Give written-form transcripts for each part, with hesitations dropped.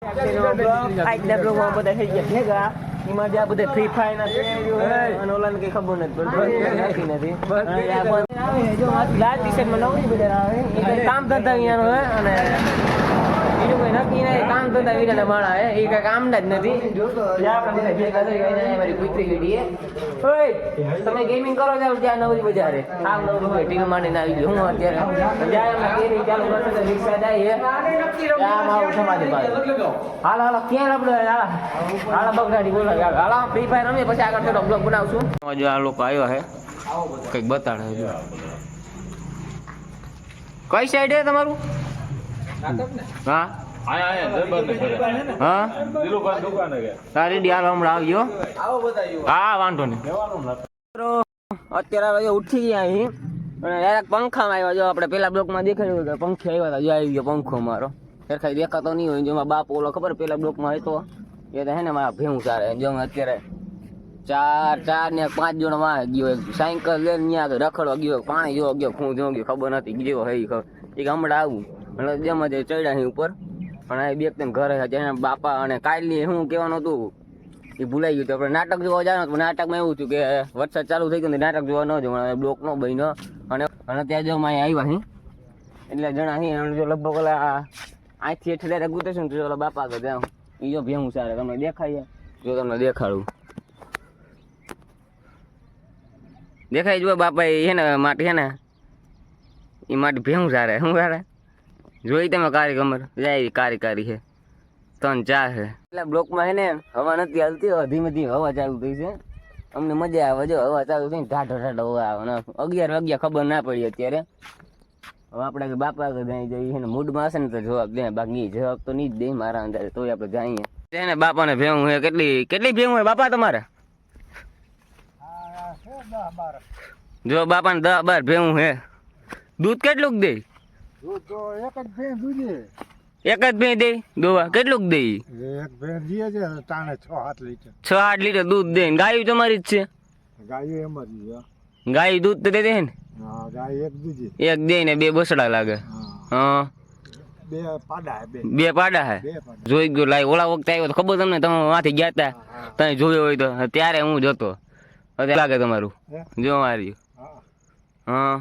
આજના બ્લોગમાં બધા થઈ ગયા ભેગા. એમાં જે આ બધા ફ્રી ફાયર ના અને ઓલાને કઈ ખબર નથી નથી. લાલ ટી શર્ટમાં નવરી બધા આવે કામ ધંધા અહીંયાનો હોય અને બીજું કોઈ નક્કી નહીં. કામ ધંધા વિના માણા હે એ કઈ કામના જ નથી. આપણે ભેગા થઈ મારી કુતરી વીડીએ તમે ગેમિંગ કરો જાવ ત્યાં નવરી બજારે આમ નવરી હોય ટીવી માંડીને આવી ગયું. હું અત્યારે જાય ચાલુ કરશે રિક્ષા જાય આમ આવું સમાધિ પાસે હાલ હાલ ક્યાં આપણે હાલ બગડાડી બોલા હાલ ફ્રી ફાયર રમીએ પછી આગળ થોડો બ્લોગ બનાવશું. જો આ લોકો આવ્યો હે કંઈક બતાડે જો કઈ સાઈડ હે તમારું? હા હા તારી ડિયાલ હમણાં આવ્યો. હા વાંધો નહીં. અત્યારે ઉઠી ગયા અહીં અને ડાયરેક્ટ પંખામાં આવ્યા. જો આપણે પેલા બ્લોકમાં દેખાડ્યું કે પંખી આવ્યા હતા. જો આવી ગયો પંખો મારો સરખાઈ દેખાતો નહીં હોય. જો બાપ ઓલો ખબર પેલા બ્લોકમાં હતો એ તો હે ને મારા ભેવું ચાલે. જો અત્યારે 4 ને 5 જણ માં ગયો. સાયકલ લઈને ત્યાં રખડવા ગયો. પાણી જોવા ગયો. ખૂણ જોવા ગયો ખબર નથી ગયો હે એ હમણાં આવું એટલે જેમ જ ચડ્યા અહીં ઉપર અને બે ઘરે હતા બાપા. અને કાલની શું કહેવાનું હતું એ ભૂલાઈ ગયું. તો આપણે નાટક જોવા જવાનું. નાટકમાં એવું થયું કે વરસાદ ચાલુ થઈ ગયો નાટક જોવા ન જવાનું બ્લોક નો બન્યો. અને ત્યાં જો અહીં આવ્યા અહીં એટલે જણા અહીં જો લગભગ ઓલા અહીંથી હેઠે ગુતેશું ને તો ઓલા બાપા કે ત્યાં એ જો ભેવું સારે તમને દેખાય. જો તમને દેખાડું દેખાય જો બાપા એ હે ને માટી હે ને એ માટી ભેવું સારે શું સારે જોઈ તમે કારી કમર જાય કારી છે 3-4 છે. એટલે બ્લોકમાં હે ને હવા નથી હાલતી. ધીમે ધીમે હવા ચાલુ થઈ છે. અમને મજા આવે. જો હવા ચાલુ થઈ ઢાઢો હવા આવે 11 વાગ્યા ખબર ના પડી અત્યારે. હવે આપણે બાપા જાય જઈએ ને મૂડમાં હશે ને તો જવાબ દે. બાકી જવાબ તો નહીં જ દે મારા અંદાજે. તોય આપણે જઈએ તેને બાપાને ભેવું હે. કેટલી ભેવું હે બાપા તમારે? જો બાપાને 10-12 ભેવું હે. દૂધ કેટલુંક દે? એક જ ભેં દે દોવા કેટલુંક દે? 6-8 લીટર દૂધ દે. ગાયું તમારી જ છે? ગાય દૂધ તો દે દે ને? એક દે ને 2 બસડા લાગે. હા 2 પાડા હે. જોઈ ગયો લાઈ ઓલા વખતે આવ્યો તો ખબર તમને તમે વાંથી ગયા તા તમે જોયો હોય તો ત્યારે હું જતો અત્યારે લાગે તમારું જો મારી. હા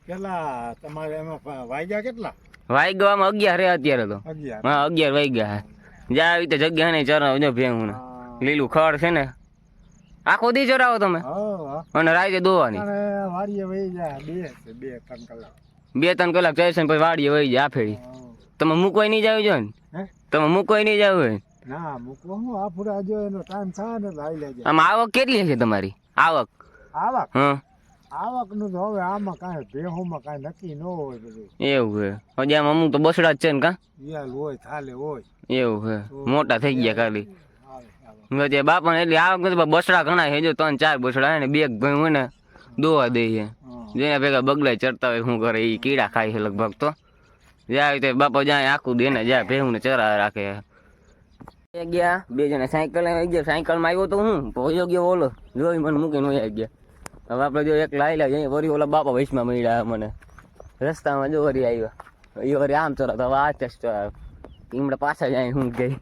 કેટલા તમારે એમાં વાગ્યા કેટલા? વાગ્યામાં 11 હે અત્યારે તો. હા 11 વાગ્યા હે. જ્યાં આવી તો જગ્યા નહીં ચરાવો જો ભેવું ને લીલું ખડ છે ને આખો દી ચરાવો તમે અને રાતે દોવાની 2-3 કલાક ચરશે પછી વાડીએ વહી જાય આફેડી. તમે મૂકવાય નહીં જાવ જો ને તમે મૂકવાય નહીં જાવ હોય આમ આવક કેટલી હશે તમારી આવક? હા આવક નું તો હવે આમાં કાંઈ ભેહોમાં કાંઈ નક્કી ન હોય બધું. એવું હે હજી આમ અમુક તો બસડા જ છે ને કા હોય થાલે હોય એવું હે મોટા થઈ ગયા ખાલી બાપા ને. એટલે આવક નથી બસડા ઘણા છે. જો 3-4 બસડા હે ને 2 ભાઈ હોય ને દોવા દે છે. જેના ભેગા બગલા ચરતા હોય શું કરે એ કીડા ખાય છે લગભગ. તો જાય તો બાપા જાય આખું દે ને જાય ભેહું ને ચરા રાખે. ગયા 2 જણા સાયકલ આવી ગયા. સાયકલમાં આવ્યો તો હું ભોજો ગયો ઓલો જોઈ મને મૂકીને આવી ગયા. હવે આપણે જો એક લાઈ લાવી વરી ઓલા બાપા વૈશમાં મળ્યા મને રસ્તામાં. જો વરી આવ્યા એ વરી આમ ચરાતો હવે આ ચેસ્ટ એમણે પાછા જાય હું ગઈ.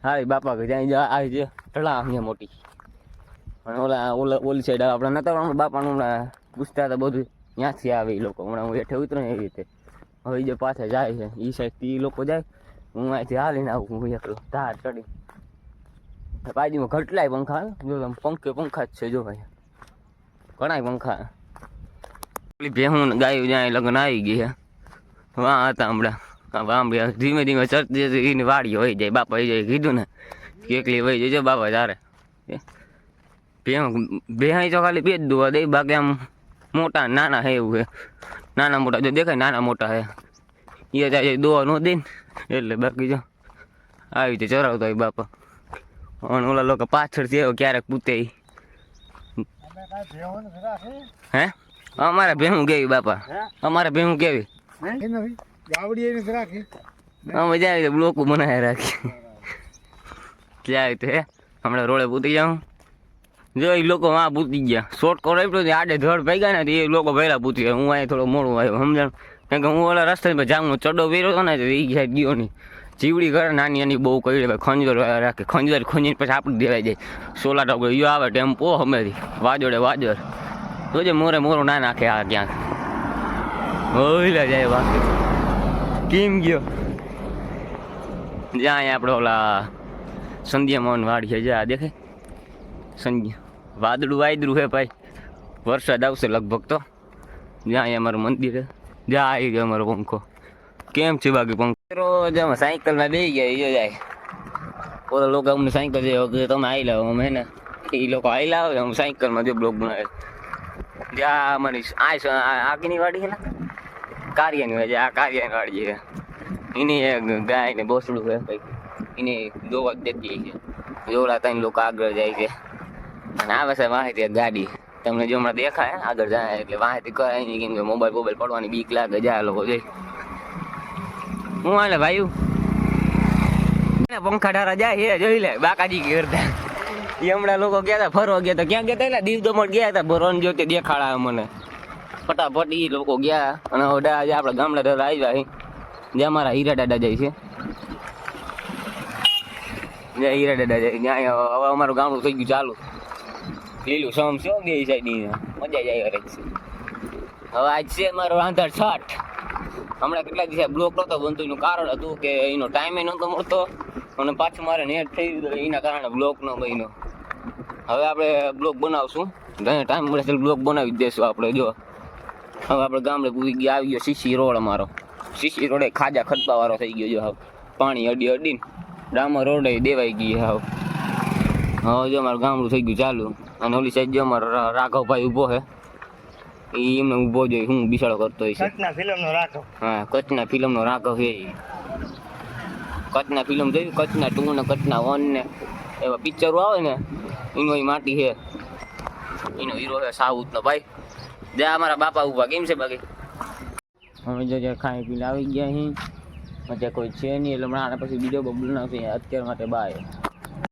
હા બાપા કે જાય આવી છે ઢળા અહીંયા મોટી. અને ઓલી સાઈડ આપણે નતા બાપાનું હમણાં પૂછતા હતા બધું ત્યાંથી આવે એ લોકો. હમણાં હું હેઠે ઉતરે એવી રીતે. હવે જે પાછા જાય છે એ સાઈડથી એ લોકો જાય. હું અહીંથી હાલીને આવું હું એકલો ધાર ચડી. બાજુમાં ઘટલાય પંખા જો પંખા જ છે જો ભાઈ ઘણા પંખા. ભેહું ગાયું જ્યાં લગ્ન આવી ગઈ છે વાં હતા હમણાં. આમ ધીમે ધીમે ચડતી એની વાડીઓ વહી જાય. બાપા જાય કીધું ને એકલી વહી જાય. બાપા તારે ભેહું તો ખાલી 2 જ દોવા દે. બાકી આમ મોટા નાના હે એવું હે. નાના મોટા જો દેખાય નાના મોટા હે એ જાય દોવા ન દે ને એટલે. બાકી જો આવી રીતે ચરાવતા હોય બાપા. અને ઓલા લોકો પાછળથી આવ્યો ક્યારેક પૂતે. હે અમારે ભેહું કેવી બાપા? અમારે ભેહું કેવી મજા આવી લોકો બનાવી રાખી. ત્યાં તો હે હમણાં રોડે પૂતી જાઉં. જો એ લોકો હા પૂતી ગયા. શોર્ટ કોડ આપ્યો આડે ધડ ભાગ્યા ને એ લોકો પહેલા પૂતી ગયા. હું અહીંયા થોડો મોડું આવ્યો સમજણ. કેમ કે હું ઓલા રસ્તે જામનો ચડો પહેર્યો હતો ને એ સાઈડ ગયો નહીં. ચીવડી કરે નાની નાની બહુ કરી ભાઈ ખંજર રાખે ખંજર ખંજીને પછી આપણે દેવાઈ જાય સોલા ટોકડો યો આવે ટેમ્પો હમેથી વાજોડે વાજર જોજે મોરે મોરો ના નાખે આ ક્યાંક હોઈલા જાય બાકી કેમ ગયો જ્યાં અહીંયા આપણે ઓલા સંધ્યા મોહન વાડી છે જ્યાં દેખે સંધ્યા વાદળું વાયદરું હે ભાઈ વરસાદ આવશે લગભગ તો જ્યાં અહીંયા અમારું મંદિર છે જ્યાં આવી ગયો અમારો પંખો કેમ છે બાકી પંખો રોજ અમે સાયકલમાં બેસી ગયા એ જાય ઓલા લોકો અમને સાયકલ છે તમે આવી લાવો અમે ને એ લોકો આવી લાવે અમે સાયકલમાં જો બ્લોક બનાવે જ્યાં અમારી આકીની વાડી છે ને કારિયાની હોય આ કારિયાની વાડી છે એની ગાય ને બોસડું છે કંઈક એને દોવા દેતી છે જોડા ત્રણ લોકો આગળ જાય છે અને આવે છે વાહેથી ગાડી તમને જો હમણાં દેખાય આગળ જાય એટલે વાહેથી કરાય નહીં કેમ કે મોબાઈલ પડવાની બીક લાગે જાય લોકો જઈ હું હાલે ભાઈ પંખા ઢારા જાય હે જોઈ લે બાકાજી કરતા એ હમણાં લોકો ગયા હતા ફરવા ગયા હતા ક્યાં ગયા હતા એટલે દીવ દમણ ગયા હતા ભરવાની જોતે દેખાડા મને ફટાફટ એ લોકો ગયા અને આજે આપણા ગામડા ઢારા આવ્યા જ્યાં મારા હીરા દાદા જાય છે જ્યાં હીરા દાદા જાય ત્યાં હવે અમારું ગામડું થઈ ગયું ચાલુ લીલું સમ છે બે સાઈડ મજા જાય અરે છે હવે આજ છે મારો આંધાર છઠ હમણાં કેટલા દિવસ બ્લોક નહોતો બનતો એનું કારણ હતું કે એનો ટાઈમે નહોતો મળતો અને પાછું મારે નેટ થઈ ગયું એના કારણે બ્લોક ન બન્યો હવે આપણે બ્લોક બનાવશું ટાઈમ મળે તો બ્લોક બનાવી જ દેશું આપણે જો હવે આપણે ગામડે પૂરી ગયા આવી ગયો સીસી રોડ અમારો સીસી રોડે ખાજા ખડપા વાળો થઈ ગયો જો હવે પાણી અડી અડીને ડામર રોડે દેવાઈ ગઈ હવે જો અમારું ગામડું થઈ ગયું ચાલુ અને ઓલી સાઈડ જો અમારો રાઘવભાઈ ઊભો છે એ એમને ઊભો જોઈ હું બિસાડો કરતો હોય છે કચ્છના ફિલ્મનો રાઘવ હા કચ્છના ફિલ્મનો રાઘવ છે કચ્છના ફિલ્મ જોયું કચ્છના 2 ને કચ્છના 1 ને એવા પિક્ચરો આવે ને એનો એ માટી છે એનો હીરો છે સાઉથનો ભાઈ જ્યાં અમારા બાપા ઊભા કેમ છે બાકી અમે જો ખાઈ પીને આવી ગયા અહીં અત્યારે કોઈ છે નહીં એટલે હમણાં પછી બીજો બનાવશે અત્યાર માટે બાય